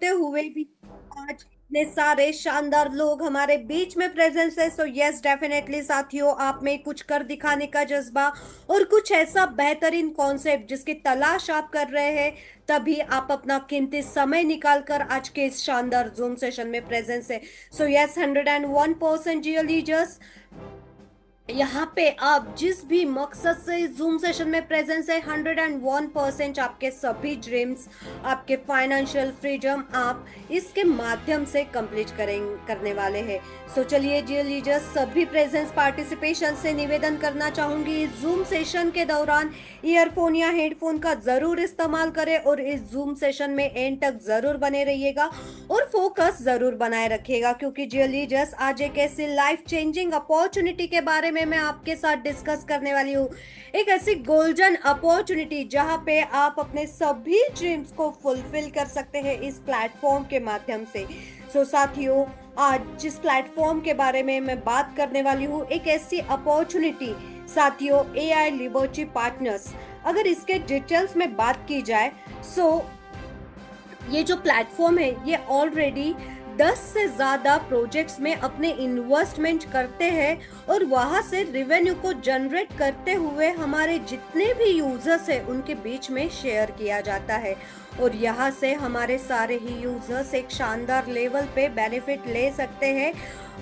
होते हुए भी आज इतने सारे शानदार लोग हमारे बीच में प्रेजेंस है। सो यस डेफिनेटली साथियों, आप में कुछ कर दिखाने का जज्बा और कुछ ऐसा बेहतरीन कॉन्सेप्ट जिसकी तलाश आप कर रहे हैं, तभी आप अपना कीमती समय निकाल कर आज के इस शानदार जूम सेशन में प्रेजेंस है। सो यस 101% जियो लीजर्स, यहाँ पे आप जिस भी मकसद से इस जूम सेशन में प्रेजेंस है, 101% आपके सभी ड्रीम्स, आपके फाइनेंशियल फ्रीडम आप इसके माध्यम से कंप्लीट करने वाले हैं। सो चलिए जी लीजर्स, सभी प्रेजेंस पार्टिसिपेशन से निवेदन करना चाहूंगी, इस जूम सेशन के दौरान ईयरफोन या हेडफोन का जरूर इस्तेमाल करें और इस जूम सेशन में एंड तक जरूर बने रहिएगा और फोकस जरूर बनाए रखिएगा, क्योंकि जी लीजर्स आज एक ऐसी लाइफ चेंजिंग अपॉर्चुनिटी के बारे में मैं आपके साथ डिस्कस करने वाली हूँ। एक ऐसी गोल्डन अपॉर्चुनिटी जहां पे आप अपने सभी ड्रीम्स को फुलफिल कर सकते हैं इस प्लेटफॉर्म के माध्यम से। सो साथियों, आज जिस प्लेटफॉर्म के बारे में मैं बात करने वाली हूँ, एक ऐसी अपॉर्चुनिटी साथियों, एआई लिबर्टी पार्टनर्स। अगर इसके डिटेल्स में बात की जाए, सो ये जो प्लेटफॉर्म है ये ऑलरेडी 10 से ज्यादा प्रोजेक्ट्स में अपने इन्वेस्टमेंट करते हैं और वहां से रेवेन्यू को जनरेट करते हुए हमारे जितने भी यूजर्स हैं उनके बीच में शेयर किया जाता है और यहाँ से हमारे सारे ही यूजर्स एक शानदार लेवल पे बेनिफिट ले सकते हैं,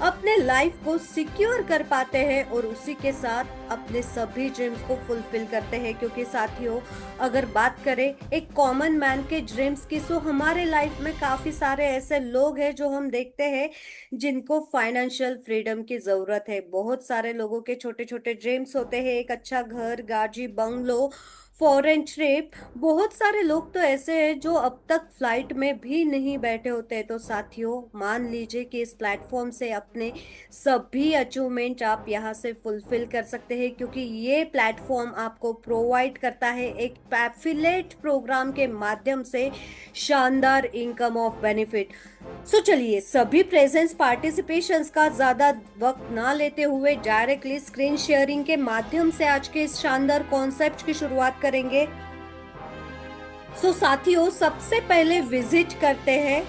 अपने लाइफ को सिक्योर कर पाते हैं और उसी के साथ अपने सभी ड्रीम्स को फुलफिल करते हैं। क्योंकि साथियों, अगर बात करें एक कॉमन मैन के ड्रीम्स की, सो हमारे लाइफ में काफी सारे ऐसे लोग हैं जो हम देखते हैं जिनको फाइनेंशियल फ्रीडम की जरूरत है। बहुत सारे लोगों के छोटे छोटे ड्रीम्स होते हैं, एक अच्छा घर, गाड़ी, बंगलो, फॉरेन ट्रिप। बहुत सारे लोग तो ऐसे हैं जो अब तक फ्लाइट में भी नहीं बैठे होते हैं। तो साथियों, मान लीजिए कि इस प्लेटफॉर्म से अपने सभी अचीवमेंट आप यहाँ से फुलफिल कर सकते हैं, क्योंकि ये प्लेटफॉर्म आपको प्रोवाइड करता है एक एफिलेट प्रोग्राम के माध्यम से शानदार इनकम ऑफ बेनिफिट। सो चलिए, सभी प्रेजेंस पार्टिसिपेशंस का ज्यादा वक्त ना लेते हुए डायरेक्टली स्क्रीन शेयरिंग के माध्यम से आज के इस शानदार कॉन्सेप्ट की शुरुआत करेंगे। सो साथियों, सबसे पहले विजिट करते हैं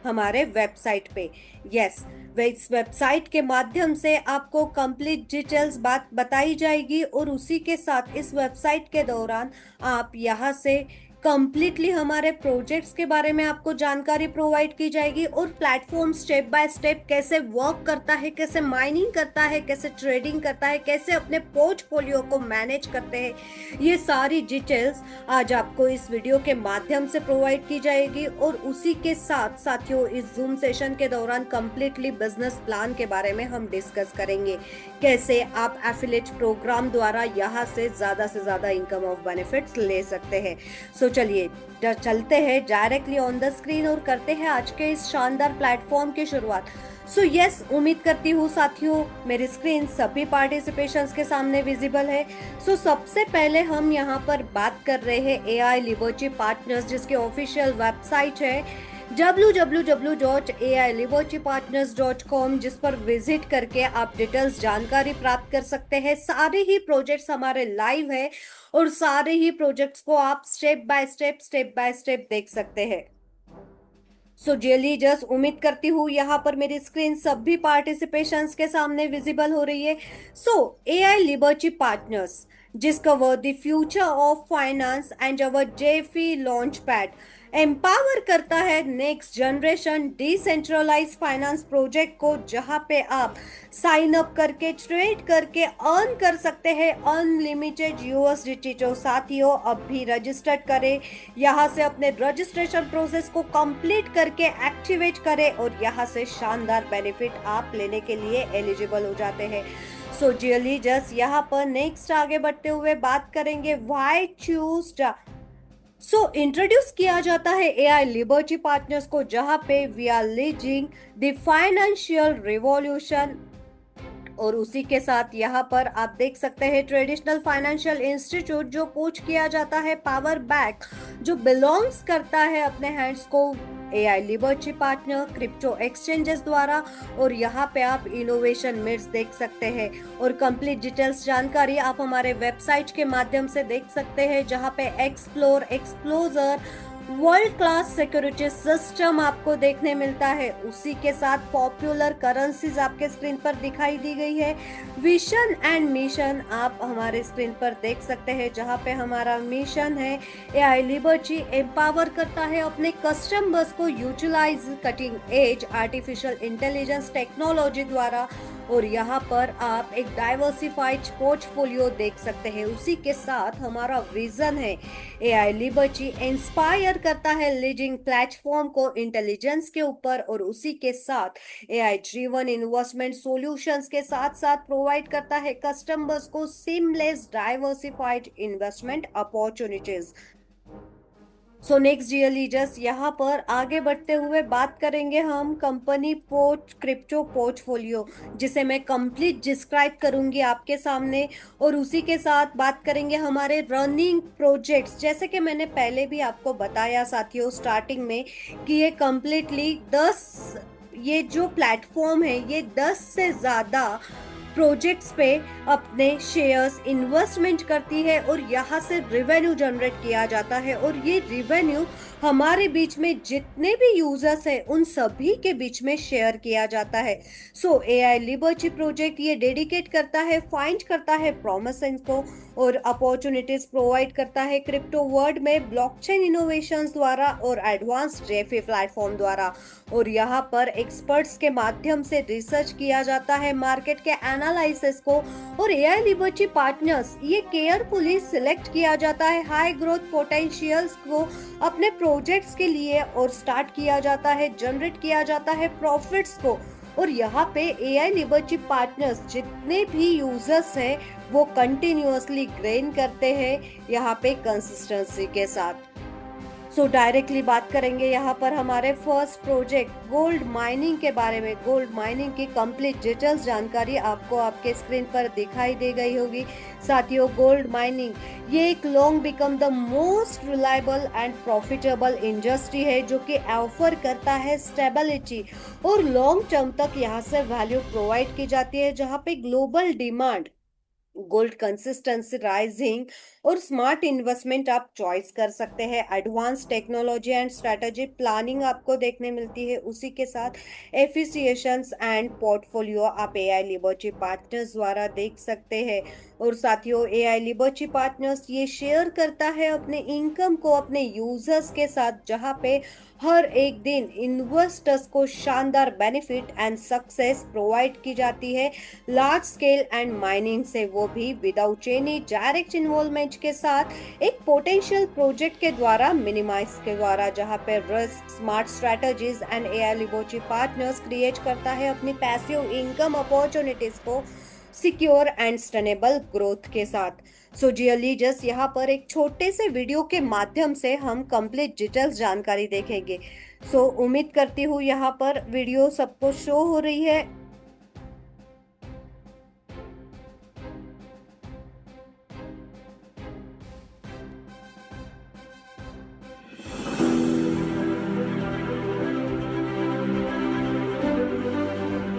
हमारे वेबसाइट पे। यस, इस वेबसाइट के माध्यम से आपको कंप्लीट डिटेल्स बात बताई जाएगी और उसी के साथ इस वेबसाइट के दौरान आप यहाँ से कंप्लीटली हमारे प्रोजेक्ट्स के बारे में आपको जानकारी प्रोवाइड की जाएगी और प्लेटफॉर्म स्टेप बाय स्टेप कैसे वर्क करता है, कैसे माइनिंग करता है, कैसे ट्रेडिंग करता है, कैसे अपने पोर्टफोलियो को मैनेज करते हैं, ये सारी डिटेल्स आज आपको इस वीडियो के माध्यम से प्रोवाइड की जाएगी। और उसी के साथ साथियों, इस जूम सेशन के दौरान कंप्लीटली बिजनेस प्लान के बारे में हम डिस्कस करेंगे, कैसे आप एफिलिएट प्रोग्राम द्वारा यहाँ से ज्यादा इनकम ऑफ बेनिफिट्स ले सकते हैं। सो चलिए चलते हैं डायरेक्टली ऑन द स्क्रीन और करते हैं आज के इस शानदार प्लेटफॉर्म की शुरुआत। सो यस, उम्मीद करती हूँ साथियों मेरी स्क्रीन सभी पार्टिसिपेशंस के सामने विजिबल है। सो सबसे पहले हम यहाँ पर बात कर रहे हैं एआई लिबर्टी पार्टनर्स, जिसकी ऑफिशियल वेबसाइट है www.ailibertypartners.com, जिस पर विजिट करके आप डिटेल्स जानकारी प्राप्त कर सकते हैं। सारे ही प्रोजेक्ट्स हमारे लाइव है और सारे ही प्रोजेक्ट्स को आप स्टेप बाय स्टेप देख सकते हैं। सो डियरली जस्ट उम्मीद करती हूँ यहाँ पर मेरी स्क्रीन सभी पार्टिसिपेशंस के सामने विजिबल हो रही है। So AI liberty partners discover the future of finance and our DeFi launch pad empower करता है next generation decentralize finance project को, जहां पे आप साइन अप करके ट्रेड करके अर्न कर सकते हैं अनलिमिटेड यूएसडीटी। तो साथियों, अब भी रजिस्टर करें, यहाँ से अपने रजिस्ट्रेशन प्रोसेस को कंप्लीट करके एक्टिवेट करें और यहाँ से शानदार बेनिफिट आप लेने के लिए एलिजिबल हो जाते हैं। सो डियरली जस्ट यहाँ पर नेक्स्ट आगे बढ़ते हुए बात करेंगे व्हाई चूज। सो इंट्रोड्यूस किया जाता है एआई लिबर्टी पार्टनर्स को, जहां पे we are leading the financial revolution. और उसी के साथ यहाँ पर आप देख सकते हैं ट्रेडिशनल फाइनेंशियल इंस्टीट्यूट जो पूछ किया जाता है पावर बैक, जो बिलोंग्स करता है अपने हैंड्स को AI liberty partner crypto exchanges द्वारा। और यहाँ पे आप इनोवेशन मिट्स देख सकते हैं और कंप्लीट डिटेल्स जानकारी आप हमारे वेबसाइट के माध्यम से देख सकते हैं, जहाँ पे explore, एक्सप्लोजर, world class security system आपको देखने मिलता है। उसी के साथ पॉपुलर करेंसीज आपके स्क्रीन पर दिखाई दी गई है। विजन एंड मिशन आप हमारे स्क्रीन पर देख सकते हैं, जहां पे हमारा मिशन है एआई लिबर्टी एम्पावर करता है अपने कस्टमर्स को utilise cutting edge artificial intelligence technology द्वारा। और यहाँ पर आप एक डाइवर्सिफाइड पोर्टफोलियो देख सकते हैं। उसी के साथ हमारा विजन है एआई लिबर्टी इंस्पायर करता है लीडिंग प्लेटफॉर्म को इंटेलिजेंस के ऊपर, और उसी के साथ एआई ड्रिवन इन्वेस्टमेंट सॉल्यूशंस के साथ साथ प्रोवाइड करता है कस्टमर्स को seamless diversified investment opportunities. So next dear leaders, यहाँ पर आगे बढ़ते हुए बात करेंगे हम कंपनी क्रिप्टो पोर्टफोलियो, जिसे मैं कंप्लीट डिस्क्राइब करूंगी आपके सामने। और उसी के साथ बात करेंगे हमारे रनिंग प्रोजेक्ट्स, जैसे कि मैंने पहले भी आपको बताया साथियों स्टार्टिंग में कि ये कंप्लीटली 10, ये जो प्लेटफॉर्म है ये 10 से ज़्यादा प्रोजेक्ट्स पे अपने शेयर्स इन्वेस्टमेंट करती है, और यहाँ से रिवेन्यू जनरेट किया जाता है। और ये रिवेन्यू हमारे बीच में जितने भी यूजर्स हैं उन सभी के बीच में शेयर किया जाता है। सो एआई लिबर्टी प्रोजेक्ट ये डेडिकेट करता है, फाइंड करता है प्रॉमिसेस को और अपॉर्चुनिटीज प्रोवाइड करता है क्रिप्टो वर्ल्ड में ब्लॉकचेन इनोवेशंस द्वारा और एडवांस जेफी प्लेटफॉर्म द्वारा। और यहाँ पर एक्सपर्ट्स के माध्यम से रिसर्च किया जाता है मार्केट के एनालिसिस को, और एआई लिबर्टी पार्टनर्स ये केयरफुली सिलेक्ट किया जाता है हाई ग्रोथ पोटेंशियल्स को अपने प्रोजेक्ट्स के लिए, और स्टार्ट किया जाता है, जनरेट किया जाता है प्रॉफिट्स को। और यहाँ पे एआई लिबर्टी पार्टनर्स जितने भी यूजर्स हैं वो कंटिन्यूअसली ग्रेन करते हैं यहाँ पे कंसिस्टेंसी के साथ। सो डायरेक्टली बात करेंगे यहाँ पर हमारे फर्स्ट प्रोजेक्ट गोल्ड माइनिंग के बारे में। गोल्ड माइनिंग की कंप्लीट डिटेल्स जानकारी आपको आपके स्क्रीन पर दिखाई दे गई होगी साथियों। गोल्ड माइनिंग ये एक long become the most reliable and profitable industry है, जो कि ऑफर करता है स्टेबिलिटी और लॉन्ग टर्म तक यहाँ से वैल्यू प्रोवाइड की जाती है, जहाँ पे global demand, gold consistency rising और स्मार्ट इन्वेस्टमेंट आप चॉइस कर सकते हैं। Advance technology and strategy planning आपको देखने मिलती है। उसी के साथ एफिशिएंसीज एंड पोर्टफोलियो आप एआई लिबर्टी पार्टनर्स द्वारा देख सकते हैं। और साथियों एआई लिबर्टी पार्टनर्स ये शेयर करता है अपने इनकम को अपने यूजर्स के साथ, जहां पे हर एक दिन इन्वेस्टर्स को शानदार बेनिफिट एंड सक्सेस प्रोवाइड की जाती है लार्ज स्केल एंड माइनिंग से, वो भी विदाउट एनी डायरेक्ट इन्वॉल्वमेंट के साथ एक पोटेंशियल प्रोजेक्ट के द्वारा मिनिमाइज के द्वारा, जहां पे risk smart strategies and AI liberty partners create करता है अपनी पैसिव इनकम अपॉर्चुनिटीज को सिक्योर एंड सस्टेनेबल ग्रोथ के साथ। सो डियर लीडर्स, यहाँ पर एक छोटे से वीडियो के माध्यम से हम कंप्लीट डिटेल्स जानकारी देखेंगे। सो उम्मीद करती हूँ यहाँ पर वीडियो सबको शो हो रही है।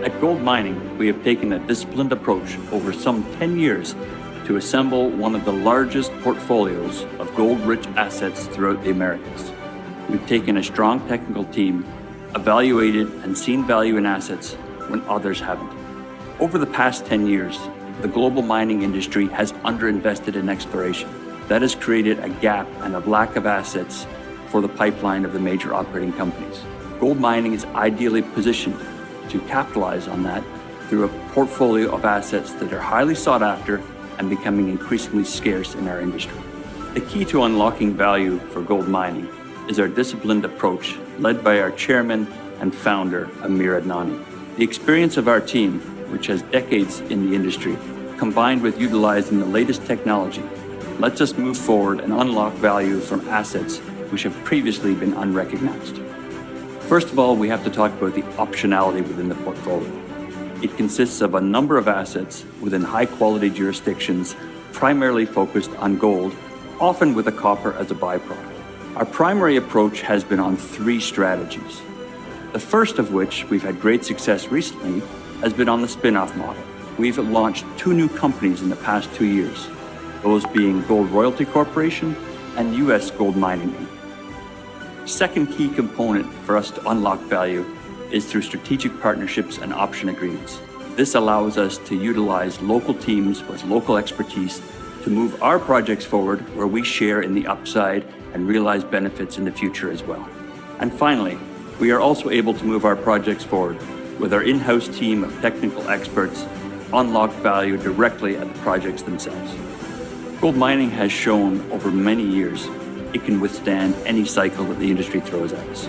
At Gold Mining, we have taken a disciplined approach over some 10 years to assemble one of the largest portfolios of gold-rich assets throughout the Americas. We've taken a strong technical team, evaluated and seen value in assets when others haven't. Over the past 10 years, the global mining industry has underinvested in exploration. That has created a gap and a lack of assets for the pipeline of the major operating companies. Gold mining is ideally positioned to capitalize on that through a portfolio of assets that are highly sought after and becoming increasingly scarce in our industry. The key to unlocking value for gold mining is our disciplined approach led by our chairman and founder, Amir Adnani. The experience of our team, which has decades in the industry, combined with utilizing the latest technology, lets us move forward and unlock value from assets which have previously been unrecognized. First of all, we have to talk about the optionality within the portfolio. It consists of a number of assets within high-quality jurisdictions, primarily focused on gold, often with the copper as a byproduct. Our primary approach has been on 3 strategies. The first of which we've had great success recently has been on the spin-off model. We've launched 2 new companies in the past 2 years, those being Gold Royalty Corporation and US Gold Mining Inc. Second key component for us to unlock value is through strategic partnerships and option agreements. This allows us to utilize local teams with local expertise to move our projects forward where we share in the upside and realize benefits in the future as well. And finally, we are also able to move our projects forward with our in-house team of technical experts, unlock value directly at the projects themselves. Gold mining has shown over many years it can withstand any cycle that the industry throws at us.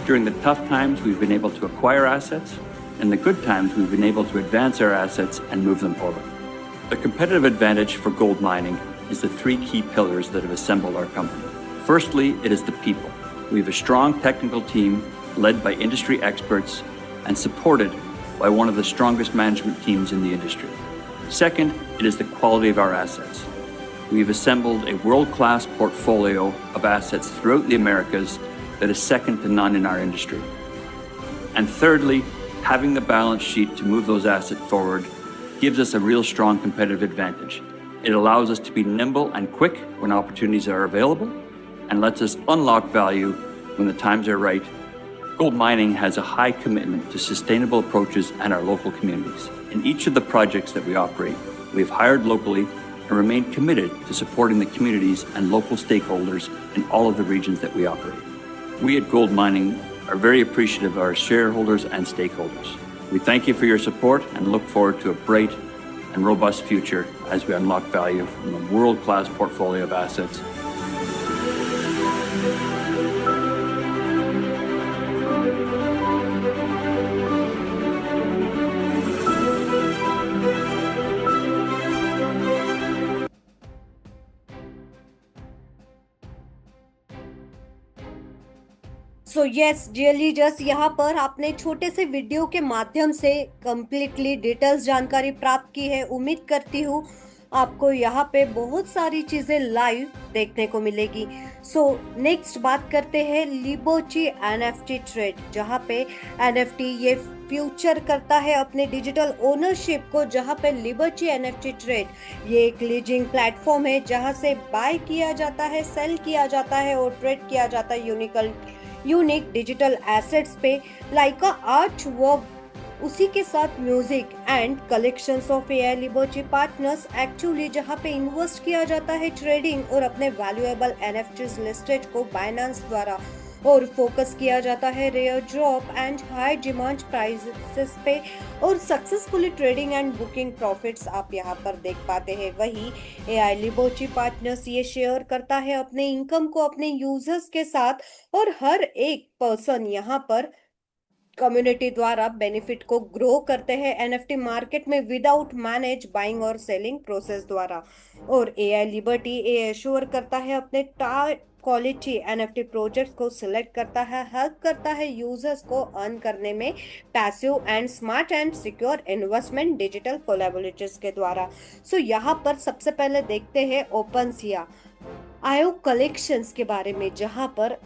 During the tough times, we've been able to acquire assets. In the good times, we've been able to advance our assets and move them forward. The competitive advantage for gold mining is the three key pillars that have assembled our company. Firstly, it is the people. We have a strong technical team led by industry experts and supported by one of the strongest management teams in the industry. Second, it is the quality of our assets. We've assembled a world-class portfolio of assets throughout the Americas that is second to none in our industry. And thirdly, having the balance sheet to move those assets forward gives us a real strong competitive advantage. It allows us to be nimble and quick when opportunities are available and lets us unlock value when the times are right. Gold mining has a high commitment to sustainable approaches and our local communities. In each of the projects that we operate, we have hired locally and remain committed to supporting the communities and local stakeholders in all of the regions that we operate. We at Gold Mining are very appreciative of our shareholders and stakeholders. We thank you for your support and look forward to a bright and robust future as we unlock value from a world-class portfolio of assets. So yes dearly just यहाँ पर आपने छोटे से video के माध्यम से completely details जानकारी प्राप्त की है। उम्मीद करती हूँ आपको यहाँ पे बहुत सारी चीजें लाइव देखने को मिलेगी। सो नेक्स्ट बात करते हैं लिबर्टी एनएफटी ट्रेड, जहाँ पे एनएफटी ये फ्यूचर करता है अपने डिजिटल ओनरशिप को, जहाँ पे लिबर्टी एनएफटी ट्रेड ये एक लीजिंग प्लेटफॉर्म है जहाँ से बाय किया जाता है, सेल किया जाता है और ट्रेड किया जाता है यूनिक डिजिटल एसेट्स पे लाइक आर्ट वर्क, उसी के साथ music and collections of AI liberty Partners actually जहां पे इन्वेस्ट किया जाता है ट्रेडिंग और अपने वैल्यूएबल एनएफटीज लिस्टेड को बाइनेंस द्वारा, और फोकस किया जाता है rare drop and high demand prices पे और successfully trading and booking profits आप यहाँ पर देख पाते हैं। वही एआई लिबर्टी पार्टनर्स ये शेयर करता है अपने इनकम को अपने यूजर्स के साथ, और हर एक पर्सन यहाँ पर कम्युनिटी द्वारा बेनिफिट को ग्रो करते हैं एनएफटी मार्केट में विदाउट मैनेज बाइंग और सेलिंग प्रोसेस द्वारा। और एआई लिबर्टी ये एश्योर करता है अपने टॉप क्वालिटी एनएफटी प्रोजेक्ट्स को सिलेक्ट करता है, हेल्प करता है यूजर्स को अर्न करने में passive and smart and secure investment digital collaborators के द्वारा। सो यहाँ पर सबसे पहले देखते हैं ओपनसिया आयो कलेक्शंस के बारे में, जहाँ पर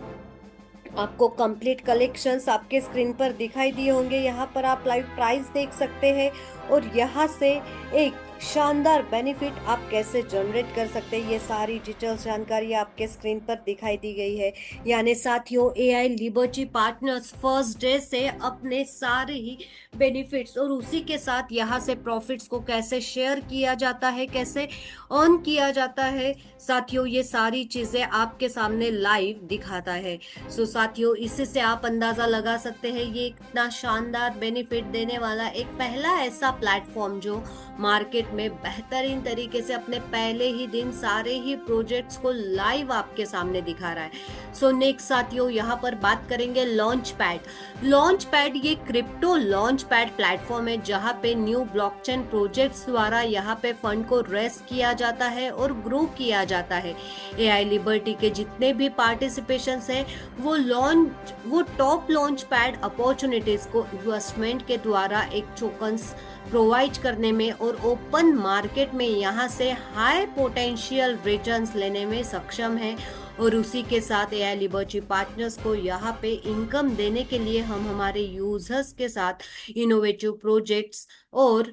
आपको कंप्लीट कलेक्शंस आपके स्क्रीन पर दिखाई दिए होंगे। यहाँ पर आप लाइव प्राइस देख सकते हैं और यहाँ से एक शानदार बेनिफिट आप कैसे जनरेट कर सकते हैं, ये सारी डिटेल्स जानकारी आपके स्क्रीन पर दिखाई दी गई है। यानी साथियों AI liberty partners first day से अपने सारे ही बेनिफिट्स और उसी के साथ यहाँ से प्रॉफिट्स को कैसे शेयर किया जाता है, कैसे अर्न किया जाता है, साथियों ये सारी चीजें आपके सामने लाइव दिखाता है। सो साथियों इसी से आप अंदाजा लगा सकते हैं ये इतना शानदार बेनिफिट देने वाला एक पहला ऐसा प्लेटफॉर्म जो मार्केट में बेहतरीन तरीके से अपने पहले ही दिन सारे ही प्रोजेक्ट्स को लाइव आपके सामने दिखा रहा है। सो नेक्स्ट साथियों यहाँ पर बात करेंगे लॉन्च पैड ये क्रिप्टो लॉन्च पैड प्लेटफॉर्म है जहाँ पे न्यू ब्लॉकचेन प्रोजेक्ट्स द्वारा यहाँ पे फंड को रेस किया जाता है और ग्रो किया जाता है। एआई लिबर्टी के जितने भी पार्टिसिपेशन है वो टॉप लॉन्च पैड अपॉर्चुनिटीज को इन्वेस्टमेंट के द्वारा एक टोकन्स प्रोवाइड करने में और ओपन मार्केट में यहाँ से हाई पोटेंशियल रिटर्न्स लेने में सक्षम है। और उसी के साथ एआई लिबर्टी पार्टनर्स को यहाँ पे इनकम देने के लिए हम हमारे यूजर्स के साथ इनोवेटिव प्रोजेक्ट्स और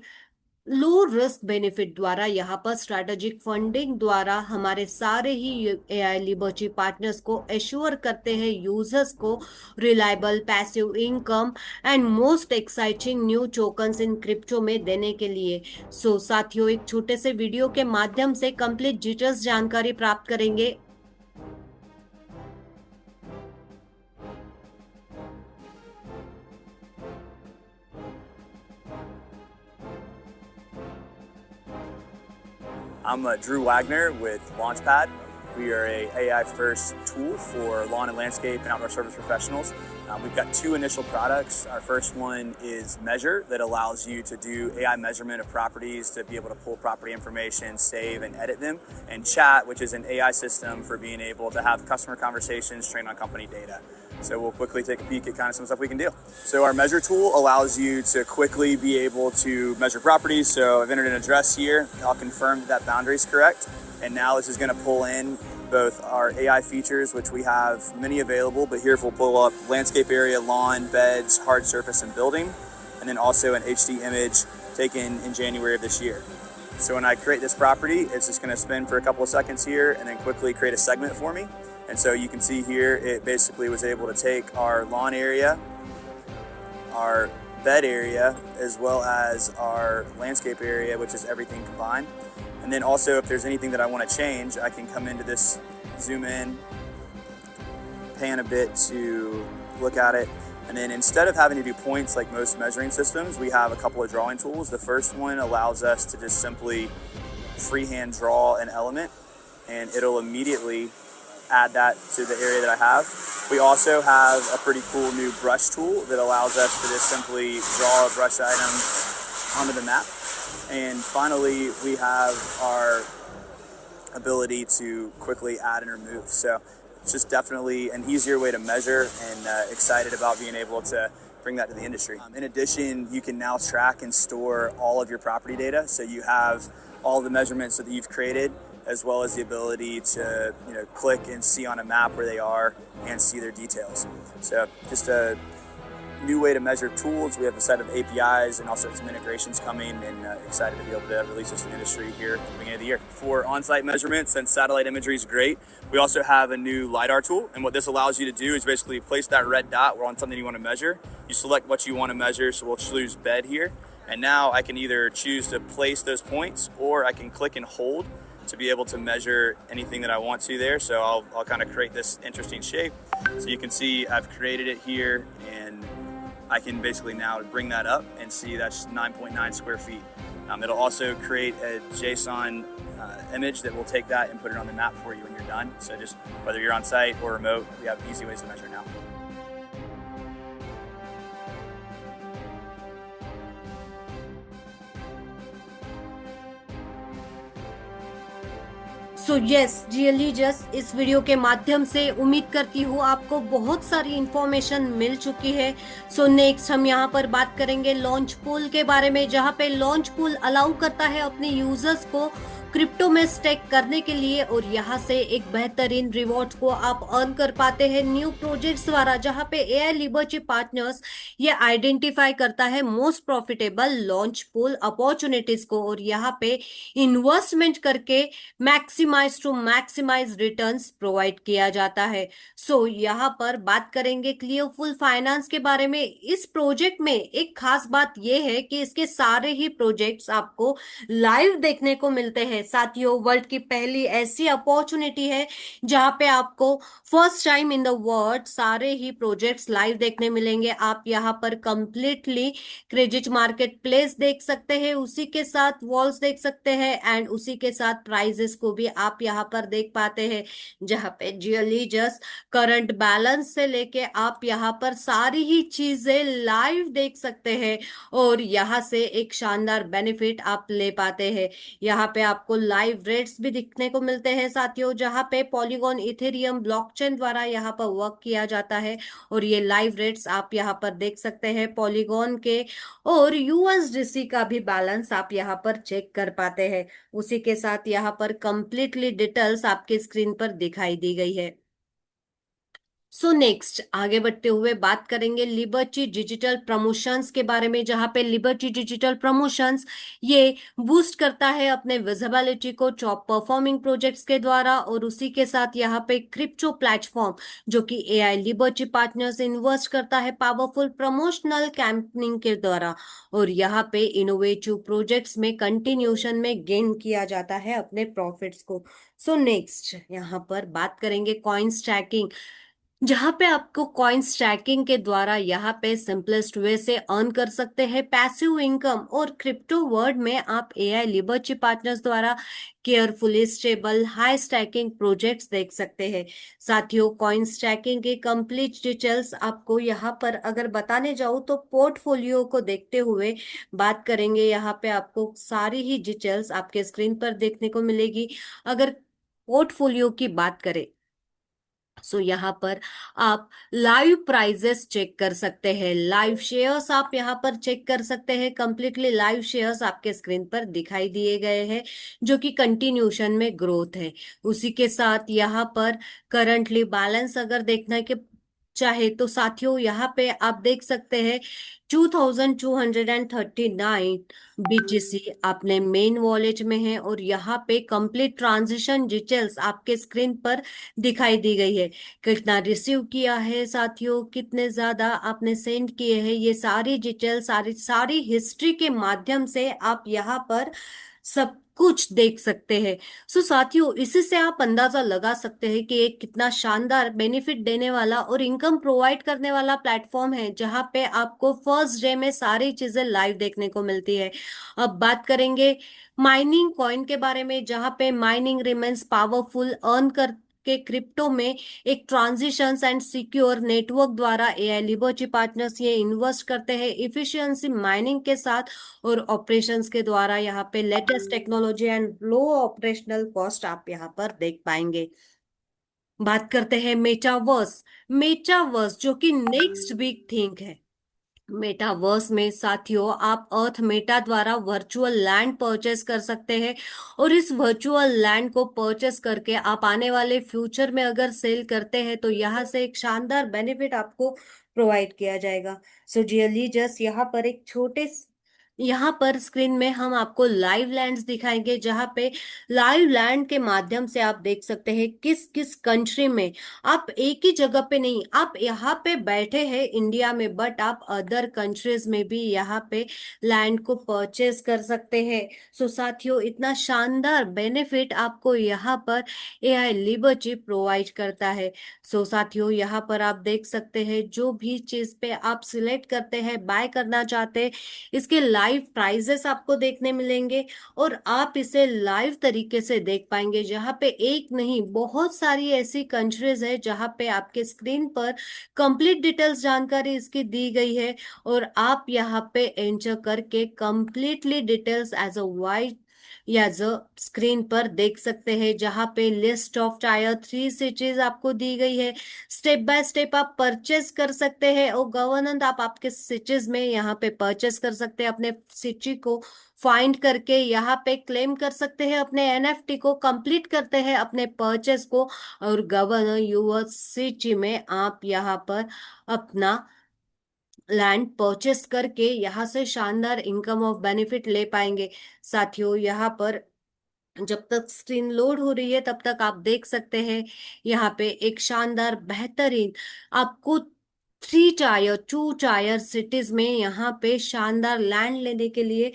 लो रिस्क बेनिफिट द्वारा, यहाँ पर स्ट्रैटेजिक फंडिंग द्वारा हमारे सारे ही एआई लिबर्टी पार्टनर्स को एश्योर करते हैं यूजर्स को reliable passive income and most exciting new tokens in crypto में देने के लिए। सो साथियों, एक छोटे से वीडियो के माध्यम से कंप्लीट डिटेल्स जानकारी प्राप्त करेंगे। I'm Drew Wagner with Launchpad. We are a AI-first tool for lawn and landscape and outdoor service professionals. We've got two initial products. Our first one is Measure, that allows you to do AI measurement of properties, to be able to pull property information, save and edit them. And Chat, which is an AI system for being able to have customer conversations trained on company data. So we'll quickly take a peek at kind of some stuff we can do. So our Measure tool allows you to quickly be able to measure properties. So I've entered an address here. I'll confirm that that boundary is correct. And now this is going to pull in both our AI features, which we have many available, but here we'll pull up landscape area, lawn, beds, hard surface, and building, and then also an HD image taken in January of this year. So when I create this property, it's just going to spin for a couple of seconds here and then quickly create a segment for me. And so you can see here, it basically was able to take our lawn area, our bed area, as well as our landscape area, which is everything combined. And then also, if there's anything that I want to change, I can come into this, zoom in, pan a bit to look at it. And then instead of having to do points like most measuring systems, we have a couple of drawing tools. The first one allows us to just simply freehand draw an element, and it'll immediately add that to the area that I have. We also have a pretty cool new brush tool that allows us to just simply draw a brush item onto the map. And finally, we have our ability to quickly add and remove. So it's just definitely an easier way to measure, and excited about being able to bring that to the industry. In addition, you can now track and store all of your property data. So you have all the measurements that you've created, as well as the ability to click and see on a map where they are and see their details. So just a new way to measure tools. We have a set of APIs and also some integrations coming, and excited to be able to release this to the industry here at the beginning of the year. For on-site measurements, and satellite imagery is great, we also have a new LiDAR tool, and what this allows you to do is basically place that red dot on something you want to measure. You select what you want to measure, so we'll choose bed here, and now I can either choose to place those points, or I can click and hold to be able to measure anything that I want to there. So I'll kind of create this interesting shape. So you can see I've created it here, and I can basically now bring that up and see that's 9.9 square feet. It'll also create a JSON image that will take that and put it on the map for you when you're done. So just whether you're on site or remote, we have easy ways to measure now. So yes really just इस video के माध्यम से उम्मीद करती हूँ आपको बहुत सारी इंफॉर्मेशन मिल चुकी है। सो नेक्स्ट हम यहाँ पर बात करेंगे लॉन्च पूल के बारे में, जहाँ पे लॉन्च पूल अलाउ करता है अपने यूजर्स को क्रिप्टो में स्टेक करने के लिए, और यहाँ से एक बेहतरीन रिवॉर्ड्स को आप अर्न कर पाते हैं न्यू प्रोजेक्ट्स द्वारा, जहाँ पे एआई लिबर्टी पार्टनर्स ये आइडेंटिफाई करता है most profitable launch pool opportunities को, और यहाँ पे इन्वेस्टमेंट करके मैक्सिमाइज रिटर्न्स प्रोवाइड किया जाता है। सो यहाँ पर बात करेंगे क्लियरफुल फाइनेंस के बारे में। इस प्रोजेक्ट में एक खास बात यह है कि इसके सारे ही प्रोजेक्ट्स आपको लाइव देखने को मिलते हैं। साथियों, वर्ल्ड की पहली ऐसी अपॉर्चुनिटी है जहां पे आपको first time in the world सारे ही प्रोजेक्ट्स लाइव देखने मिलेंगे। आप यहां पर कंप्लीटली क्रेडिट मार्केट प्लेस देख सकते हैं, उसी के साथ वॉल्स देख सकते हैं, एंड उसी के साथ प्राइजेस को भी आप यहां पर देख पाते हैं, जहां पे जियली जस्ट करंट बैलेंस से लेके आप यहां पर सारी ही चीजें लाइव देख सकते हैं, और यहां से एक शानदार बेनिफिट आप ले पाते हैं। यहाँ पे आपको लाइव रेट्स भी दिखने को मिलते हैं साथियों, जहाँ पे पॉलीगॉन इथेरियम ब्लॉकचेन द्वारा यहाँ पर वर्क किया जाता है, और ये लाइव रेट्स आप यहाँ पर देख सकते हैं पॉलीगॉन के, और यूएसडीसी का भी बैलेंस आप यहाँ पर चेक कर पाते हैं। उसी के साथ यहाँ पर कंप्लीटली डिटेल्स आपके स्क्रीन पर दिखाई दी गई है। सो नेक्स्ट आगे बढ़ते हुए बात करेंगे लिबर्टी डिजिटल प्रमोशंस के बारे में, जहां पे लिबर्टी डिजिटल प्रमोशंस ये बूस्ट करता है अपने विजिबिलिटी को टॉप परफॉर्मिंग प्रोजेक्ट्स के द्वारा, और उसी के साथ यहाँ पे क्रिप्टो प्लेटफॉर्म जो कि एआई लिबर्टी पार्टनर्स इन्वेस्ट करता है पावरफुल प्रमोशनल कैंपेनिंग के द्वारा, और यहाँ पे इनोवेटिव प्रोजेक्ट्स में कंटिन्यूशन में गेन किया जाता है अपने प्रॉफिट्स को। सो नेक्स्ट यहाँ पर बात करेंगे कॉइन स्टैकिंग, जहां पे आपको कॉइन स्टैकिंग के द्वारा यहाँ पे सिंपलेस्ट वे से अर्न कर सकते हैं पैसिव इनकम, और क्रिप्टो वर्ल्ड में आप एआई लिबर्टी पार्टनर्स द्वारा carefully stable high stacking projects देख सकते हैं। साथियों, कॉइन स्टैकिंग के कंप्लीट डिटेल्स आपको यहाँ पर अगर बताने जाऊँ तो पोर्टफोलियो को देखते हुए बात करेंगे, यहाँ पे आपको सारी ही डिटेल्स आपके स्क्रीन पर देखने को मिलेगी। अगर पोर्टफोलियो की बात करें, सो यहाँ पर आप लाइव प्राइजेस चेक कर सकते हैं, लाइव शेयर्स आप यहाँ पर चेक कर सकते हैं, कंप्लीटली लाइव शेयर्स आपके स्क्रीन पर दिखाई दिए गए हैं जो कि कंटिन्यूशन में ग्रोथ है। उसी के साथ यहाँ पर करंटली बैलेंस अगर देखना है कि चाहे तो साथियों यहाँ पे आप देख सकते हैं 2239 बीटीसी आपने मेन वॉलेट में है, और यहाँ पे कंप्लीट ट्रांजिशन डिटेल्स आपके स्क्रीन पर दिखाई दी गई है। कितना रिसीव किया है साथियों, कितने ज्यादा आपने सेंड किए हैं, ये सारी डिटेल सारी सारी हिस्ट्री के माध्यम से आप यहाँ पर सब कुछ देख सकते हैं। सो साथियों, इसी से आप अंदाजा लगा सकते हैं कि एक कितना शानदार बेनिफिट देने वाला और इनकम प्रोवाइड करने वाला प्लेटफॉर्म है, जहां पे आपको फर्स्ट डे में सारी चीजें लाइव देखने को मिलती है। अब बात करेंगे माइनिंग कॉइन के बारे में, जहां पे माइनिंग रिमेन्स पावरफुल अर्न कर के क्रिप्टो में एक ट्रांजिशंस एंड सिक्योर नेटवर्क द्वारा एआई लिबर्टी पार्टनर्स ये इन्वेस्ट करते हैं इफिशिएंसी माइनिंग के साथ और ऑपरेशंस के द्वारा। यहाँ पे latest technology and low operational cost आप यहाँ पर देख पाएंगे। बात करते हैं मेटावर्स, मेटावर्स जो कि नेक्स्ट बिग थिंग है। मेटावर्स में साथियों आप अर्थ मेटा द्वारा वर्चुअल लैंड परचेस कर सकते हैं, और इस वर्चुअल लैंड को परचेस करके आप आने वाले फ्यूचर में अगर सेल करते हैं तो यहाँ से एक शानदार बेनिफिट आपको प्रोवाइड किया जाएगा। सो डियरली जस्ट यहाँ पर एक छोटे यहाँ पर स्क्रीन में हम आपको लाइव लैंड्स दिखाएंगे, जहाँ पे लाइव लैंड के माध्यम से आप देख सकते हैं किस किस कंट्री में आप एक ही जगह पे नहीं, आप यहाँ पे बैठे हैं इंडिया में, बट आप अदर कंट्रीज में भी यहाँ पे लैंड को परचेज कर सकते हैं। सो साथियों, इतना शानदार बेनिफिट आपको यहाँ पर एआई लिबर्टी प्रोवाइड करता है। सो साथियों, यहाँ पर आप देख सकते हैं जो भी चीज पे आप सिलेक्ट करते हैं बाय करना चाहते हैं, इसके लाइव प्राइजेस आपको देखने मिलेंगे, और आप इसे लाइव तरीके से देख पाएंगे, जहां पे एक नहीं बहुत सारी ऐसी कंट्रीज है जहां पे आपके स्क्रीन पर कंप्लीट डिटेल्स जानकारी इसकी दी गई है, और आप यहाँ पे एंटर करके completely details as a white या जो स्क्रीन पर देख सकते हैं, जहां पे लिस्ट ऑफ टायर 3 सिटीज आपको दी गई है। स्टेप बाय स्टेप आप परचेस कर सकते हैं, और गवर्नेंस आप आपके सिटीज में यहाँ पे परचेस कर सकते हैं, अपने सिटी को फाइंड करके यहाँ पे क्लेम कर सकते हैं, अपने एनएफटी को कंप्लीट करते हैं अपने परचेस को, और गवर्नर यूर सिटी में आप यहाँ पर अपना लैंड परचेस करके यहाँ से शानदार इनकम ऑफ बेनिफिट ले पाएंगे। साथियों, यहाँ पर जब तक स्क्रीन लोड हो रही है तब तक आप देख सकते हैं यहाँ पे एक शानदार बेहतरीन आपको 3 टायर 2 टायर सिटीज में यहाँ पे शानदार लैंड लेने के लिए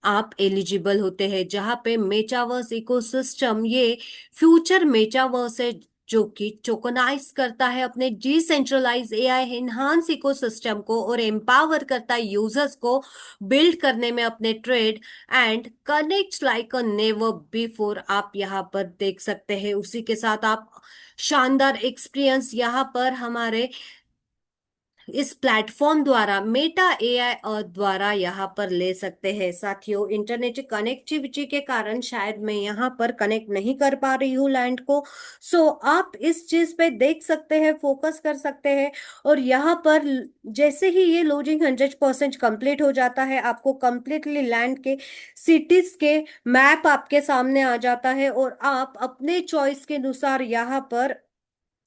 आप एलिजिबल होते हैं, जहां पे मेटावर्स इकोसिस्टम ये फ्यूचर मेटावर्स है जो कि टोकनाइज करता है अपने डिसेंट्रलाइज एआई एनहांस इकोसिस्टम को, और एम्पावर करता है यूजर्स को बिल्ड करने में अपने trade and connect like a never before आप यहाँ पर देख सकते हैं। उसी के साथ आप शानदार एक्सपीरियंस यहाँ पर हमारे इस प्लेटफॉर्म द्वारा मेटा एआई और द्वारा यहाँ पर ले सकते हैं। साथियों, इंटरनेट कनेक्टिविटी के कारण शायद मैं यहाँ पर कनेक्ट नहीं कर पा रही हूँ लैंड को, सो आप इस चीज पे देख सकते हैं, फोकस कर सकते हैं, और यहाँ पर जैसे ही ये लोडिंग 100% कंप्लीट हो जाता है, आपको कंप्लीटली लैंड के सिटीज के मैप आपके सामने आ जाता है, और आप अपने चॉइस के अनुसार यहाँ पर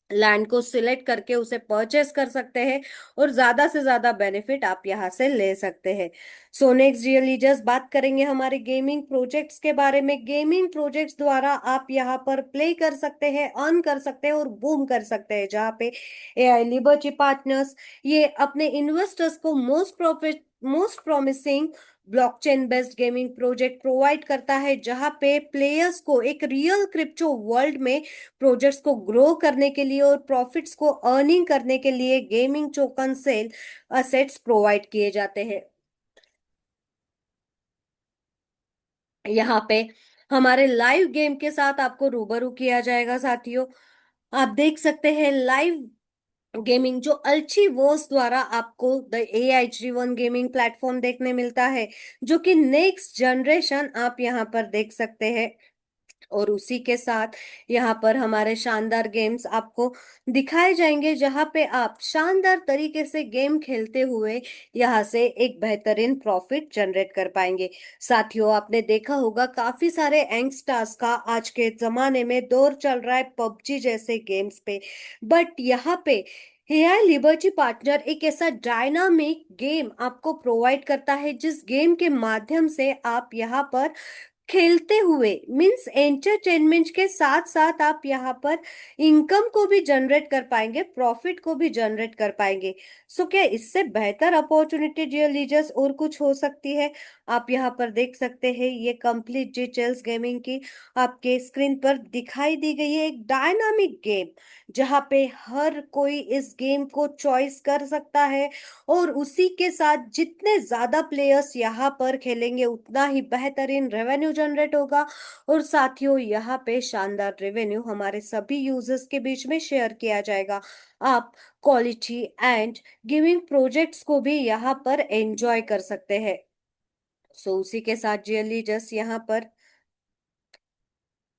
लैंड को सिलेक्ट करके उसे परचेस कर सकते हैं और ज्यादा से ज्यादा बेनिफिट आप यहाँ से ले सकते हैं। सो नेक्स्ट डियर लीडर्स, बात करेंगे हमारे गेमिंग प्रोजेक्ट्स के बारे में। गेमिंग प्रोजेक्ट्स द्वारा आप यहाँ पर प्ले कर सकते हैं, अर्न कर सकते हैं और बूम कर सकते हैं, जहाँ पे एआई लिबर्टी पार्टनर्स ये अपने इन्वेस्टर्स को most promising blockchain based gaming project provide करता है, जहां पे प्लेयर्स को एक रियल क्रिप्टो वर्ल्ड में प्रोजेक्ट्स को ग्रो करने के लिए और प्रॉफिट्स को अर्निंग करने के लिए gaming token sale assets provide किए जाते हैं। यहाँ पे हमारे लाइव गेम के साथ आपको रूबरू किया जाएगा साथियों। आप देख सकते हैं लाइव गेमिंग जो अल्ची वोस द्वारा आपको the AI driven gaming platform देखने मिलता है, जो कि नेक्स्ट जनरेशन आप यहाँ पर देख सकते हैं। और उसी के साथ यहाँ पर हमारे शानदार गेम्स आपको दिखाए जाएंगे, जहाँ पे आप शानदार तरीके से गेम खेलते हुए यहाँ से एक बेहतरीन प्रॉफिट जनरेट कर पाएंगे। साथियों, आपने देखा होगा काफी सारे यंगस्टर्स का आज के जमाने में दौर चल रहा है पबजी जैसे गेम्स पे, बट यहाँ पे एआई लिबर्टी पार्टनर एक ऐसा डायनामिक गेम आपको प्रोवाइड करता है, जिस गेम के माध्यम से आप यहाँ पर खेलते हुए मींस एंटरटेनमेंट के साथ साथ आप यहाँ पर इनकम को भी जनरेट कर पाएंगे, प्रॉफिट को भी जनरेट कर पाएंगे। सो क्या इससे बेहतर अपॉर्चुनिटी डियर लीजर्स और कुछ हो सकती है? आप यहाँ पर देख सकते हैं ये कंप्लीट डिटेल्स गेमिंग की आपके स्क्रीन पर दिखाई दी गई है, एक डायनामिक गेम जहाँ पे हर कोई इस गेम को चॉइस कर सकता है और उसी के साथ जितने ज्यादा प्लेयर्स यहाँ पर खेलेंगे उतना ही बेहतरीन रेवेन्यू जनरेट होगा। और साथियों, यहाँ पे शानदार रेवेन्यू हमारे सभी यूजर्स के बीच में शेयर किया जाएगा। आप क्वालिटी एंड गिविंग प्रोजेक्ट्स को भी यहाँ पर एंजॉय कर सकते हैं। सो उसी के साथ जियली जस्ट यहाँ पर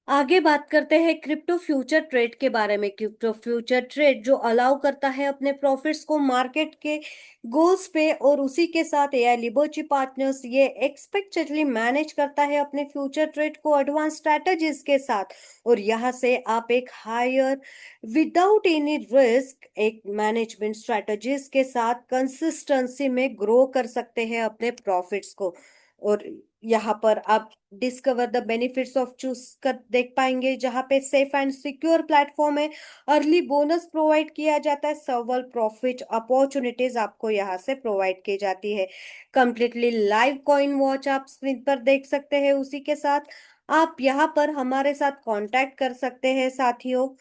आगे बात करते हैं क्रिप्टो फ्यूचर ट्रेड के बारे में। क्रिप्टो फ्यूचर ट्रेड जो अलाउ करता है अपने प्रॉफिट्स को मार्केट के गोल्स पे, और उसी के साथ एआई लिबर्टी पार्टनर्स ये एक्सपेक्टेडली मैनेज करता है अपने फ्यूचर ट्रेड को एडवांस स्ट्रेटजीज के साथ। और यहाँ से आप एक हायर विदाउट एनी रिस्क एक मैनेजमेंट स्ट्रेटजीज के साथ कंसिस्टेंसी में ग्रो कर सकते हैं अपने प्रॉफिट्स को। और यहाँ पर आप discover the benefits of choose कर देख पाएंगे, जहाँ पे सेफ एंड सिक्योर प्लेटफॉर्म है, अर्ली बोनस प्रोवाइड किया जाता है, सर्वल प्रॉफिट अपॉर्चुनिटीज आपको यहाँ से प्रोवाइड की जाती है। कंप्लीटली लाइव कॉइन वॉच आप स्क्रीन पर देख सकते हैं। उसी के साथ आप यहाँ पर हमारे साथ कांटेक्ट कर सकते हैं साथियों।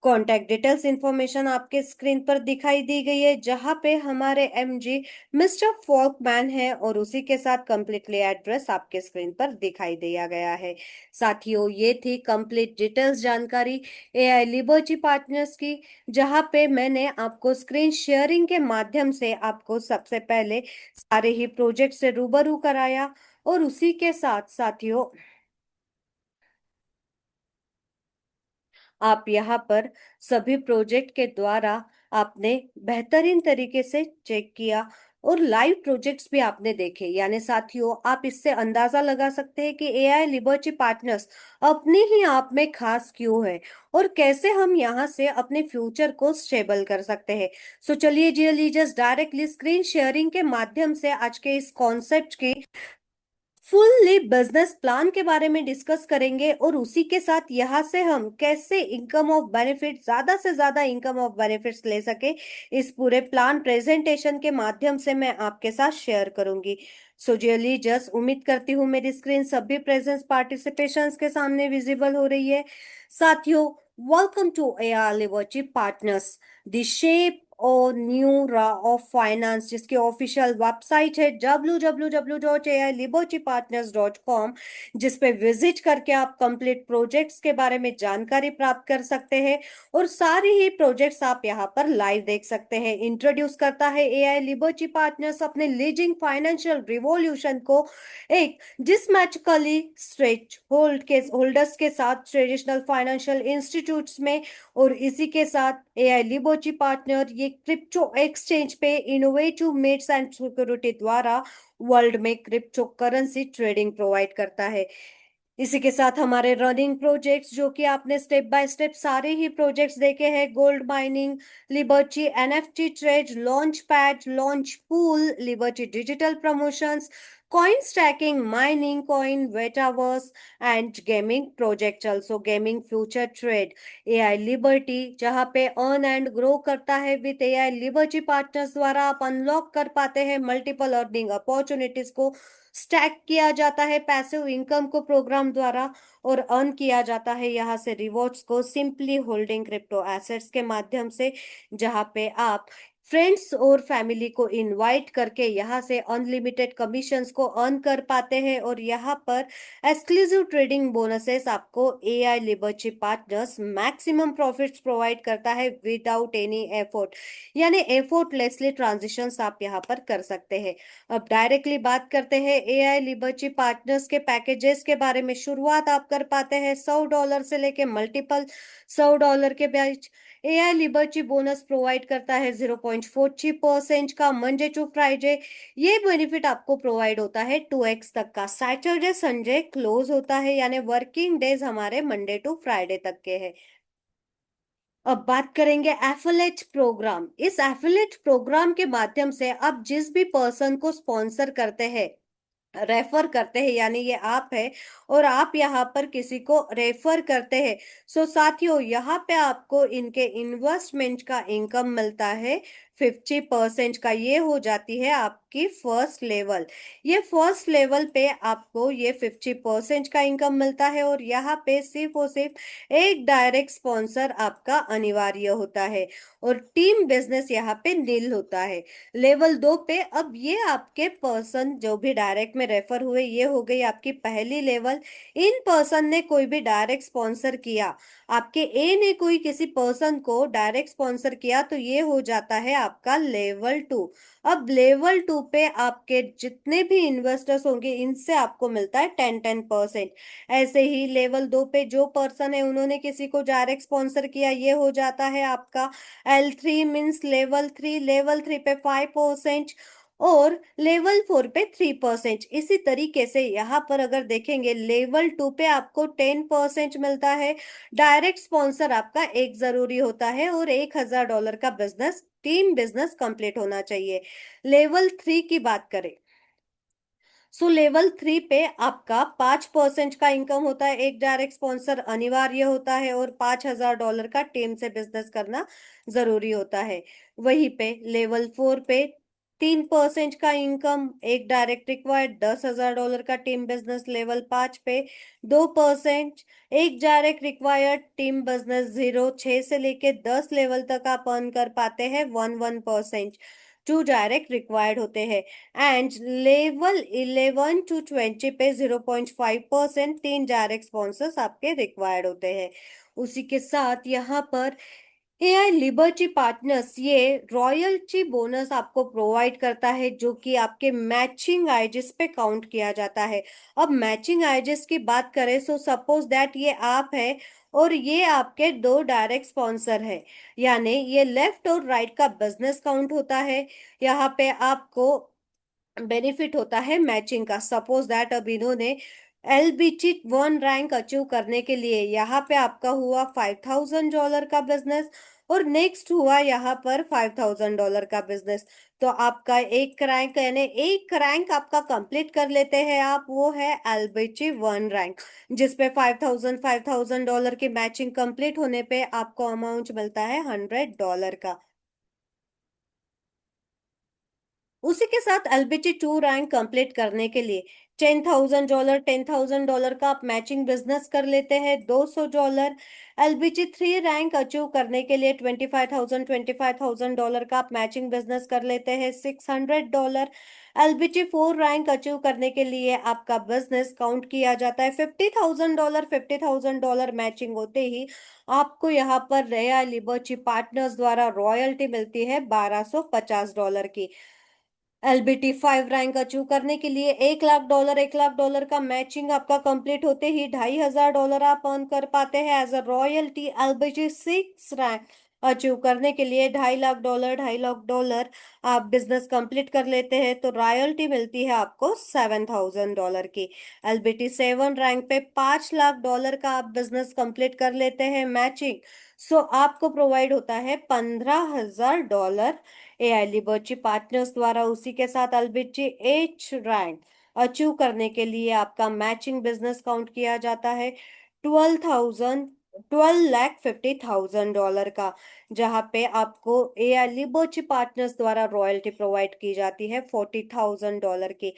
कॉन्टैक्ट डिटेल्स इंफॉर्मेशन आपके स्क्रीन पर दिखाई दी गई है, जहां पे हमारे एमजी मिस्टर फॉल्कमैन है और उसी के साथ कंप्लीटली एड्रेस आपके स्क्रीन पर दिखाई दिया गया है। साथियों, ये थी कंप्लीट डिटेल्स जानकारी एआई लिबर्टी पार्टनर्स की, जहां पे मैंने आपको स्क्रीन शेयरिंग के माध्यम से आपको सबसे पहले सारे ही प्रोजेक्ट से रूबरू कराया। और उसी के साथ साथियों, आप यहाँ पर सभी प्रोजेक्ट के द्वारा आपने बेहतरीन तरीके से चेक किया और लाइव प्रोजेक्ट्स भी आपने देखे। यानी साथियों, आप इससे अंदाजा लगा सकते हैं कि एआई लिबर्टी पार्टनर्स अपने ही आप में खास क्यों है और कैसे हम यहाँ से अपने फ्यूचर को स्टेबल कर सकते हैं। सो चलिए जी लीजर्स, डायरेक्टली स्क्रीन शेयरिंग के माध्यम से आज के इस कॉन्सेप्ट की फुल्ली बिजनेस प्लान के बारे में डिस्कस करेंगे और उसी के साथ यहाँ से हम कैसे इनकम ऑफ बेनिफिट, ज्यादा से ज्यादा इनकम ऑफ बेनिफिट्स ले सके, इस पूरे प्लान प्रेजेंटेशन के माध्यम से मैं आपके साथ शेयर करूंगी। सो डियरली जस्ट उम्मीद करती हूँ मेरी स्क्रीन सभी प्रेजेंस पार्टिसिपेशंस के सामने विजिबल हो रही है। साथियों, welcome to AR Liberty Partners, the shape और न्यू रा ऑफ फाइनेंस, जिसकी ऑफिशियल वेबसाइट है www.ailibertypartners.com, जिस पे विजिट करके आप कंप्लीट प्रोजेक्ट्स के बारे में जानकारी प्राप्त कर सकते हैं और सारे ही प्रोजेक्ट्स आप यहाँ पर लाइव देख सकते हैं। इंट्रोड्यूस करता है एआई लिबर्टी पार्टनर्स अपने लीडिंग फाइनेंशियल रिवॉल्यूशन को एक डिसमेटिकली स्ट्रेच होल्डर्स के साथ ट्रेडिशनल फाइनेंशियल इंस्टीट्यूट्स में। और इसी के साथ एआई लिबर्टी पार्टनर ये क्रिप्टो एक्सचेंज पे इनोवेटिव मिड्स एंड सिक्योरिटी द्वारा वर्ल्ड में क्रिप्टो करेंसी ट्रेडिंग प्रोवाइड करता है। इसी के साथ हमारे रनिंग प्रोजेक्ट्स जो कि आपने स्टेप बाय स्टेप सारे ही प्रोजेक्ट्स देखे हैं, gold mining, liberty NFT trade, launch pad, launch pool, liberty digital promotions, coin staking, mining coin, metaverse and gaming project, also gaming future trade, AI liberty जहां पे earn and grow करता है with AI liberty partners द्वारा आप unlock कर पाते हैं multiple earning opportunities को, स्टैक किया जाता है पैसिव इनकम को प्रोग्राम द्वारा, और अर्न किया जाता है यहाँ से रिवॉर्ड्स को सिंपली होल्डिंग क्रिप्टो एसेट्स के माध्यम से, जहाँ पे आप फ्रेंड्स और फैमिली को इनवाइट करके यहाँ से अनलिमिटेड कमीशंस को अर्न कर पाते हैं, और यहाँ पर एक्सक्लूसिव ट्रेडिंग बोनसेस आपको AI liberty partners maximum profits provide करता है विदाउट एनी एफर्ट, यानी एफर्टलेसली ट्रांजिशंस आप यहाँ पर कर सकते हैं। अब डायरेक्टली बात करते हैं एआई लिबर्टी पार्टनर्स के पैकेजेस के बारे में। शुरुआत आप कर पाते हैं $100 से लेके मल्टीपल $100 के बीच। एआई लिबर्टी बोनस प्रोवाइड करता है 0.40% का मंडे टू फ्राइडे। ये बेनिफिट आपको प्रोवाइड होता है 2x तक का। सैटरडे संडे क्लोज होता है, यानी वर्किंग डेज हमारे मंडे टू फ्राइडे तक के हैं। अब बात करेंगे एफिलेट प्रोग्राम। इस एफिलेट प्रोग्राम के माध्यम से आप जिस भी पर्सन को स्पॉन्सर करते हैं, रेफर करते हैं, यानी ये आप है और आप यहाँ पर किसी को रेफर करते हैं, सो साथियों यहाँ पे आपको इनके इन्वेस्टमेंट का इनकम मिलता है 50% का। ये हो जाती है आपकी फर्स्ट लेवल। ये फर्स्ट लेवल पे आपको ये 50% का इनकम मिलता है, और यहाँ पे सिर्फ और सिर्फ एक डायरेक्ट स्पॉन्सर आपका अनिवार्य होता है, और टीम बिजनेस यहाँ पे नील होता है। लेवल 2 पे अब ये आपके पर्सन जो भी डायरेक्ट में रेफर हुए, ये हो गई आपकी पहली लेवल। इन पर्सन ने कोई भी डायरेक्ट स्पॉन्सर किया, आपके ए ने कोई किसी पर्सन को डायरेक्ट स्पॉन्सर किया, तो ये हो जाता है आपका लेवल 2। अब लेवल 2 पे आपके जितने भी इन्वेस्टर्स होंगे इनसे आपको मिलता है 10-10%। ऐसे ही लेवल 2 पे जो पर्सन है उन्होंने किसी को डायरेक्ट स्पॉन्सर किया, ये हो जाता है आपका L3 मीन्स लेवल 3। लेवल 3 पे 5% और लेवल 4 पे 3%। इसी तरीके से यहाँ पर अगर देखेंगे लेवल 2 पे आपको 10% मिलता है। डायरेक्ट स्पॉन्सर आपका एक जरूरी होता है, और $1,000 का बिजनेस टीम बिजनेस कंप्लीट होना चाहिए। लेवल 3 की बात करें, सो लेवल 3 पे आपका 5% का इनकम होता है, एक डायरेक्ट स्पॉन्सर अनिवार्य होता है, और $5,000 का टीम से बिजनेस करना जरूरी होता है। वहीं पे लेवल 4 पे 3% का इनकम, एक डायरेक्ट रिक्वायर्ड, $10,000 का टीम बिजनेस। लेवल 5 पे 2%, एक डायरेक्ट रिक्वायर्ड, टीम बिजनेस 0, 6 से लेके 10 लेवल तक आप अर्न कर पाते हैं 1-1%। 2 डायरेक्ट रिक्वायर्ड होते हैं। एंड लेवल 11 to 20 पे 0.5%, 3 डायरेक्ट स्पॉन्सर्स आपके रिक्वायर्ड होते हैं। उसी के साथ यहाँ पर एआई लिबर्टी पार्टनर्स ये रॉयल्टी बोनस आपको प्रोवाइड करता है, जो कि आपके मैचिंग आइजेस पे काउंट किया जाता है। अब मैचिंग आइजेस की बात करें, सो सपोज दैट ये आप है और ये आपके 2 डायरेक्ट स्पॉन्सर है, यानी ये लेफ्ट और राइट का बिजनेस काउंट होता है। यहाँ पे आपको बेनिफिट होता है मैचिंग का। सपोज दैट अब इन्होंने LBT 1 रैंक अचीव करने के लिए यहाँ पे आपका हुआ $5,000 का बिजनेस, और नेक्स्ट हुआ यहाँ पर $5,000 का बिजनेस, तो आपका एक रैंक, यानी एक रैंक आपका कंप्लीट कर लेते हैं आप, वो है LBT 1 रैंक, जिसपे $5,000 की मैचिंग कंप्लीट होने पे आपको अमाउंट मिलता है $100 का। उसी के साथ LBT 2 रैंक कंप्लीट करने के लिए $10,000 का आप मैचिंग बिजनेस कर लेते हैं, $200। LBT 3 रैंक अचीव करने के लिए $25,000 का आप मैचिंग बिजनेस कर लेते हैं, $600। LBT 4 रैंक अचीव करने के लिए आपका बिजनेस काउंट किया जाता है $50,000। $50,000 मैचिंग होते ही आपको यहाँ पर रॉयल लिबर्टी पार्टनर्स द्वारा रॉयल्टी मिलती है $1,250 की। LBT 5 रैंक अचीव करने के लिए $1,00,000 का मैचिंग आपका कंप्लीट होते ही $2,500 आप अर्न कर पाते हैं as a royalty. LBT 6 rank achieve करने के लिए $2.5 $2.5 आप बिजनेस कंप्लीट कर लेते हैं तो रॉयल्टी मिलती है आपको $7,000 की। एलबीटी 7 रैंक पे $5 लाख का आप बिजनेस कंप्लीट कर लेते हैं मैचिंग, सो आपको प्रोवाइड होता है $15,000 एआई लिबर्टी पार्टनर्स द्वारा। उसी के साथ एलबीटी 8 रैंक अचीव करने के लिए आपका मैचिंग बिजनेस काउंट किया जाता है 12,50,000 का, जहां पे आपको एआई लिबर्टी पार्टनर्स द्वारा रॉयल्टी प्रोवाइड की जाती है $40,000 की।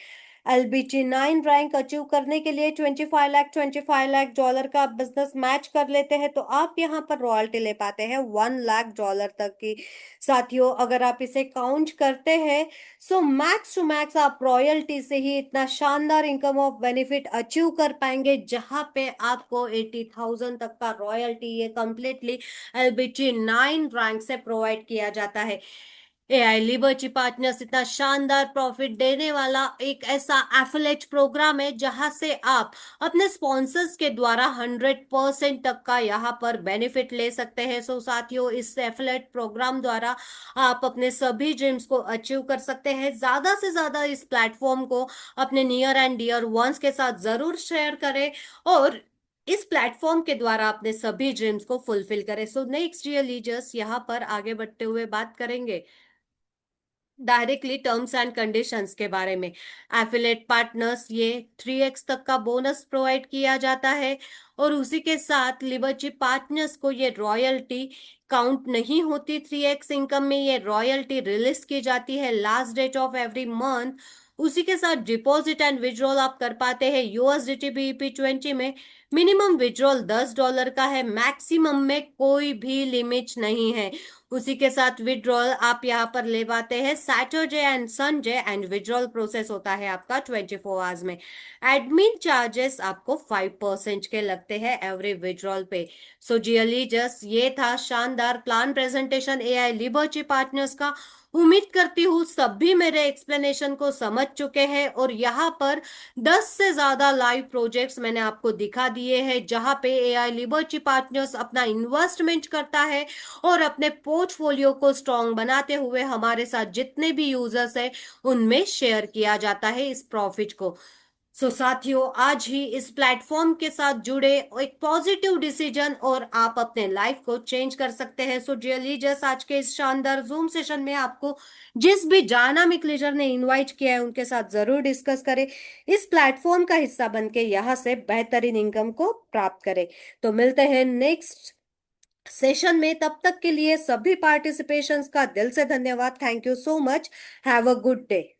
एलबीटी 9 रैंक अचीव करने के लिए 25 लाख का आप बिजनेस मैच कर लेते हैं तो आप यहाँ पर रॉयल्टी ले पाते हैं $1 लाख तक की। साथियों, अगर आप इसे काउंट करते हैं, सो मैक्स टू मैक्स आप रॉयल्टी से ही इतना शानदार इनकम ऑफ बेनिफिट अचीव कर पाएंगे, जहां पे आपको 80,000 तक का रॉयल्टी ये कंप्लीटली एलबीटी 9 रैंक से प्रोवाइड किया जाता है। एआई लिबर्टी पार्टनर्स इतना शानदार प्रॉफिट देने वाला एक ऐसा एफिलेट प्रोग्राम है जहां से आप अपने स्पॉन्सर्स के द्वारा 100% तक का यहाँ पर बेनिफिट ले सकते हैं। सो साथियों, इस एफिलेट प्रोग्राम द्वारा आप अपने सभी ड्रीम्स को अचीव कर सकते हैं। ज्यादा से ज्यादा इस प्लेटफॉर्म को अपने नियर एंड डियर वंस के साथ जरूर शेयर करें और इस प्लेटफॉर्म के द्वारा अपने सभी ड्रीम्स को फुलफिल करें। सो नेक्स्ट डियर लीजर्स, यहाँ पर आगे बढ़ते हुए बात करेंगे डायरेक्टली टर्म्स एंड कंडीशंस के बारे में। एफिलेट पार्टनर्स ये 3x तक का बोनस प्रोवाइड किया जाता है और उसी के साथ लिबर्टी पार्टनर्स को ये रॉयल्टी काउंट नहीं होती 3x इनकम में, ये रॉयल्टी रिलीज की जाती है last date of every month. उसी के साथ डिपॉजिट एंड विड्रॉल आप कर पाते हैं यूएसडीटी बीईपी 20 में। मिनिमम विड्रॉल $10 का है, मैक्सिमम में कोई भी लिमिट नहीं है। उसी के साथ विड्रॉल आप यहाँ पर ले पाते हैं Saturday and Sunday and withdrawal process होता है आपका 24 आवर्स में। एडमिन चार्जेस आपको 5% के लगते हैं एवरी विड्रॉल पे। सो जियली जस्ट ये था शानदार plan presentation AI liberty partners का। उम्मीद करती हूँ सभी मेरे एक्सप्लेनेशन को समझ चुके हैं और यहाँ पर 10 से ज्यादा लाइव प्रोजेक्ट्स मैंने आपको दिखा दिए हैं जहां पे एआई लिबर्टी पार्टनर्स अपना इन्वेस्टमेंट करता है और अपने पोर्टफोलियो को स्ट्रांग बनाते हुए हमारे साथ जितने भी यूजर्स हैं उनमें शेयर किया जाता है इस प्रॉफिट को। सो साथियों, आज ही इस प्लेटफॉर्म के साथ जुड़े एक पॉजिटिव डिसीजन और आप अपने लाइफ को चेंज कर सकते हैं। सो डियर लीजर्स, आज के इस शानदार जूम सेशन में आपको जिस भी डायनामिक लीडर ने इनवाइट किया है उनके साथ जरूर डिस्कस करें, इस प्लेटफॉर्म का हिस्सा बन के यहाँ से बेहतरीन इनकम को प्राप्त करें। तो मिलते हैं नेक्स्ट सेशन में, तब तक के लिए सभी पार्टिसिपेशंस का दिल से धन्यवाद। Thank you so much. Have a good day.